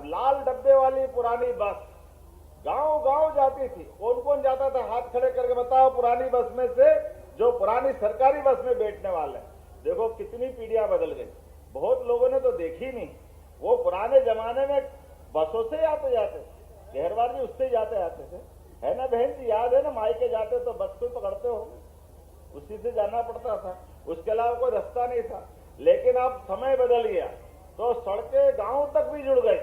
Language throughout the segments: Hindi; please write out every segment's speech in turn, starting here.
अब लाल डब्बे वाली पुरानी बस गांव गांव जाती थी। कौन कौन जाता था? हाथ खड़े करके बताओ पुरानी बस में से, जो पुरानी सरकारी बस में बैठने वाले। देखो कितनी पीढ़ियां बदल गई। बहुत लोगों ने तो देखी नहीं। वो पुराने जमाने में बसों से आते जाते, गहरवार जी उससे जाते आते थे, है ना बहन जी? याद है ना? मायके जाते तो बस को पकड़ते हो, उसी से जाना पड़ता था, उसके अलावा कोई रास्ता नहीं था। लेकिन अब समय बदल गया तो सड़कें गांव तक भी जुड़ गई।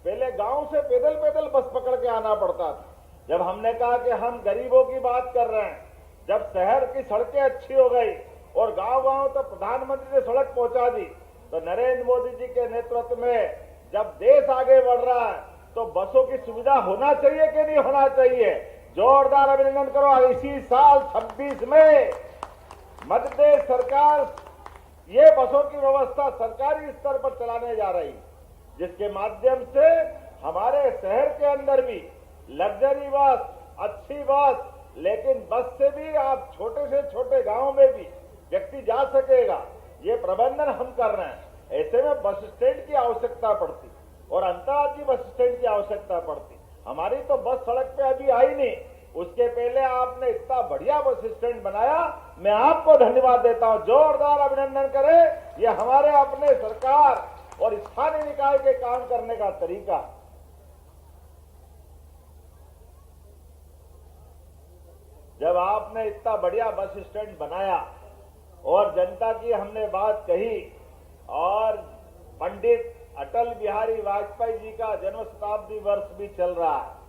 पहले गांव से पैदल पैदल बस पकड़ के आना पड़ता था। जब हमने कहा कि हम गरीबों की बात कर रहे हैं, जब शहर की सड़कें अच्छी हो गई और गांव गांव तक प्रधानमंत्री ने सड़क पहुंचा दी, तो नरेंद्र मोदी जी के नेतृत्व में जब देश आगे बढ़ रहा है तो बसों की सुविधा होना चाहिए कि नहीं होना चाहिए? जोरदार अभिनंदन करो। इसी साल 26 में मध्य प्रदेश सरकार ये बसों की व्यवस्था सरकारी स्तर पर चलाने जा रही है, जिसके माध्यम से हमारे शहर के अंदर भी लग्जरी बस, अच्छी बस, लेकिन बस से भी आप छोटे से छोटे गांव में भी व्यक्ति जा सकेगा। ये प्रबंधन हम कर रहे हैं। ऐसे में बस स्टैंड की आवश्यकता पड़ती और अंतर्राज्यीय बस स्टैंड की आवश्यकता पड़ती। हमारी तो बस सड़क पे अभी आई नहीं, उसके पहले आपने इतना बढ़िया बस स्टैंड बनाया। मैं आपको धन्यवाद देता हूं, जोरदार अभिनंदन करें। ये हमारे अपने सरकार और स्थानीय निकाय के काम करने का तरीका। जब आपने इतना बढ़िया बस स्टैंड बनाया और जनता की हमने बात कही, और पंडित अटल बिहारी वाजपेयी जी का जन्म शताब्दी वर्ष भी चल रहा है।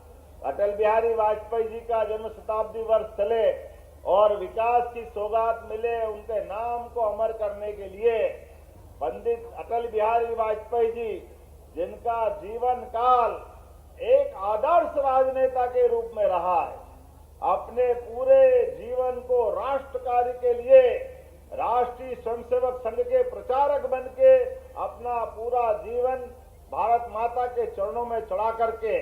अटल बिहारी वाजपेयी जी का जन्म शताब्दी वर्ष चले और विकास की सौगात मिले, उनके नाम को अमर करने के लिए पंडित अटल बिहारी वाजपेयी जी, जिनका जीवन काल एक आदर्श राजनेता के रूप में रहा है, अपने पूरे जीवन को राष्ट्र कार्य के लिए राष्ट्रीय स्वयंसेवक संघ के प्रचारक बन के अपना पूरा जीवन भारत माता के चरणों में चढ़ा करके,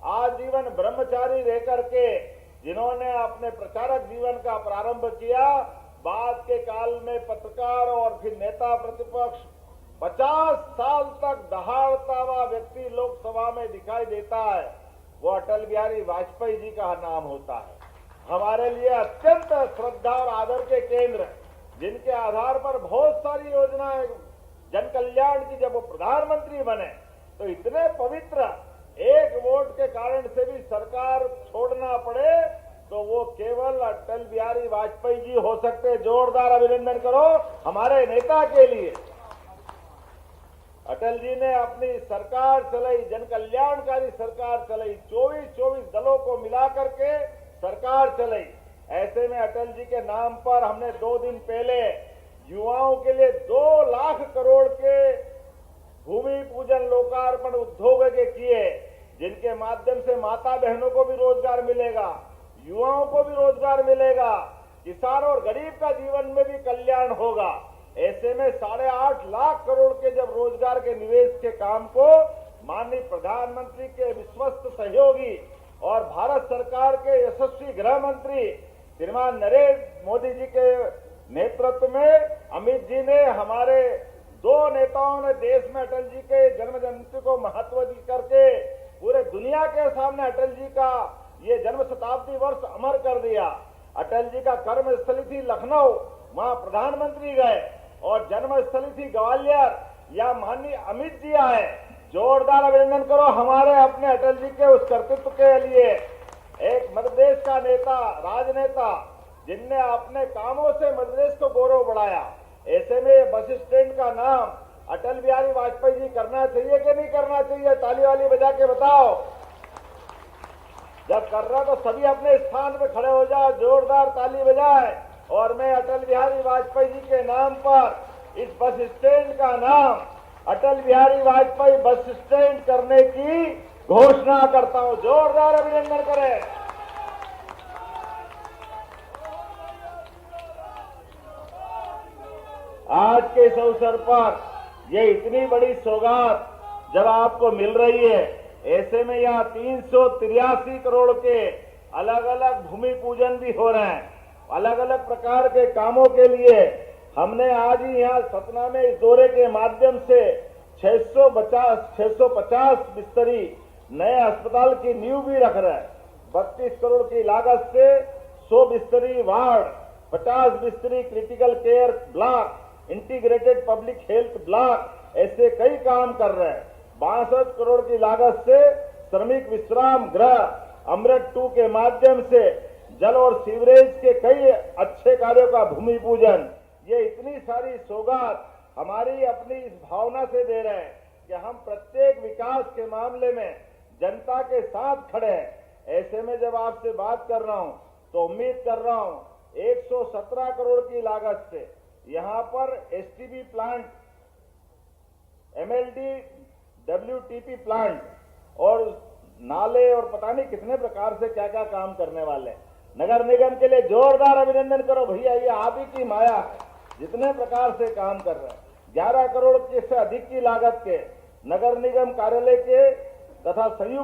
आजीवन ब्रह्मचारी रह करके जिन्होंने अपने प्रचारक जीवन का प्रारंभ किया, बाद के काल में पत्रकार और फिर नेता प्रतिपक्ष, 50 साल तक दहाड़ता हुआ व्यक्ति लोकसभा में दिखाई देता है, वो अटल बिहारी वाजपेयी जी का नाम होता है। हमारे लिए अत्यंत श्रद्धा और आदर के केंद्र, जिनके आधार पर बहुत सारी योजनाएं जन कल्याण की, जब वो प्रधानमंत्री बने तो इतने पवित्र, एक वोट के कारण से भी सरकार छोड़ना पड़े तो वो केवल अटल बिहारी वाजपेयी जी हो सकते। जोरदार अभिनंदन करो हमारे नेता के लिए। अटल जी ने अपनी सरकार चलाई, जन कल्याणकारी सरकार चलाई, 24 दलों को मिला करके सरकार चलाई। ऐसे में अटल जी के नाम पर हमने 2 दिन पहले युवाओं के लिए 2 लाख करोड़ के भूमि पूजन लोकार्पण उद्योग के किए, जिनके माध्यम से माता बहनों को भी रोजगार मिलेगा, युवाओं को भी रोजगार मिलेगा, किसान और गरीब का जीवन में भी कल्याण होगा। ऐसे में 8.5 लाख करोड़ के जब रोजगार के निवेश के काम को माननीय प्रधानमंत्री के विश्वस्त सहयोगी और भारत सरकार के यशस्वी गृह मंत्री श्रीमान नरेंद्र मोदी जी के नेतृत्व में अमित जी ने, हमारे 2 नेताओं ने देश में अटल जी के जन्म जयंती को महत्व दी करके पूरे दुनिया के सामने अटल जी का ये जन्म शताब्दी वर्ष अमर कर दिया। अटल जी का कर्म स्थली थी लखनऊ, वहां प्रधानमंत्री गए, और जन्म स्थली थी ग्वालियर, या माननीय अमित जी आए। जोरदार अभिनंदन करो हमारे अपने अटल जी के उस कर्तृत्व के लिए। एक मध्य प्रदेश का नेता, राजनेता, जिनने अपने कामों से मध्य प्रदेश को गौरव बढ़ाया। ऐसे में बस स्टैंड का नाम अटल बिहारी वाजपेयी जी करना चाहिए कि नहीं करना चाहिए? ताली वाली बजा के बताओ। जब कर रहा तो सभी अपने स्थान पे खड़े हो जाओ, जोरदार ताली बजाए। और मैं अटल बिहारी वाजपेयी जी के नाम पर इस बस स्टैंड का नाम अटल बिहारी वाजपेयी बस स्टैंड करने की घोषणा करता हूं। जोरदार अभिनंदन करें। आज के इस अवसर पर ये इतनी बड़ी सौगात जब आपको मिल रही है, ऐसे में यहाँ 383 करोड़ के अलग अलग भूमि पूजन भी हो रहे हैं, अलग अलग प्रकार के कामों के लिए। हमने आज ही यहाँ सतना में इस दौरे के माध्यम से 650 बिस्तरी नए अस्पताल की नींव भी रख रहा है। 32 करोड़ की लागत से 100 बिस्तरी वार्ड, 50 बिस्तरी critical care block, integrated public health block, ऐसे कई काम कर रहे हैं। 62 करोड़ की लागत से श्रमिक विश्राम गृह, अमृत 2 के माध्यम से जल और सीवरेज के कई अच्छे कार्यों का भूमि पूजन। ये इतनी सारी सौगात हमारी अपनी इस भावना से दे रहे हैं कि हम प्रत्येक विकास के मामले में जनता के साथ खड़े हैं। ऐसे में जब आपसे बात कर रहा हूं तो उम्मीद कर रहा हूं 117 करोड़ की लागत से यहां पर STB plant, MLD, WTP plant और नाले और पता नहीं कितने प्रकार से क्या क्या काम करने वाले हैं। नगर निगम के लिए जोरदार अभिनंदन करो भैया, ये आप ही की माया है, जितने प्रकार से काम कर रहे हैं। 11 करोड़ से अधिक की लागत के नगर निगम कार्यालय के तथा संयुक्त